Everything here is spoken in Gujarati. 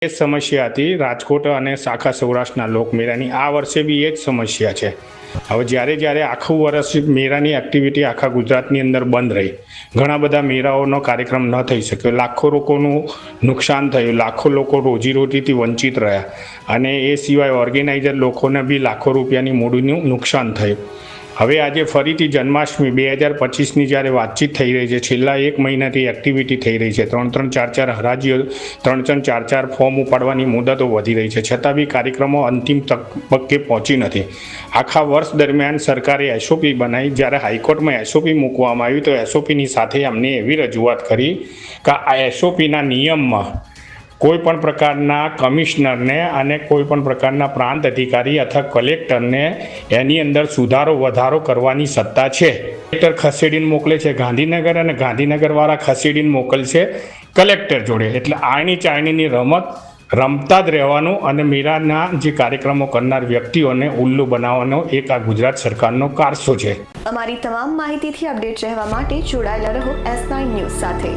એ સમસ્યા હતી રાજકોટ અને શાખા સૌરાષ્ટ્રના લોકમેળાની। આ વર્ષે બી એ જ સમસ્યા છે। હવે જ્યારે આખું વર્ષ મેળાની એક્ટિવિટી આખા ગુજરાતની અંદર બંધ રહી, ઘણા બધા મેળાઓનો કાર્યક્રમ ન થઈ શક્યો, લાખો લોકોનું નુકસાન થયું, લાખો લોકો રોજીરોટીથી વંચિત રહ્યા અને એ સિવાય ઓર્ગેનાઇઝર લોકોને બી લાખો રૂપિયાની મૂડીનું નુકસાન થયું। હવે આજે ફરીથી જન્માષ્ટમી 2025ની જ્યારે વાતચીત થઈ રહી છે, છેલ્લા એક મહિનાથી એક્ટિવિટી થઈ રહી છે, 3-4 હરાજીઓ, 3-4 ફોર્મ ઉપાડવાની મુદતો વધી રહી છે, છતાં બી કાર્યક્રમો અંતિમ તબક્કે પહોંચી નથી। આખા વર્ષ દરમિયાન સરકારે એસઓપી બનાવી, જ્યારે હાઈકોર્ટમાં એસઓપી મૂકવામાં આવી તો એસઓપીની સાથે અમને એવી રજૂઆત કરી કે આ એસઓપીના નિયમમાં કોઈ પણ પ્રકારના કમિશનરને અને કોઈ પણ પ્રકારના પ્રાંત અધિકારી અથવા કલેક્ટરને એની અંદર સુધારો વધારો કરવાની સત્તા છે। કલેક્ટર ખસેડીને મોકલે છે ગાંધીનગર અને ગાંધીનગરવાળા ખસેડીને મોકલશે કલેક્ટર જોડે, એટલે આણી ચાણીની રમત રમતા જ રહેવાનું અને મેળાના જે કાર્યક્રમો કરનાર વ્યક્તિઓને ઉલ્લુ બનાવવાનો એક આ ગુજરાત સરકારનો કારસો છે। અમારી તમામ માહિતીથી અપડેટ રહેવા માટે જોડાયેલા રહો S9 ન્યૂઝ સાથે।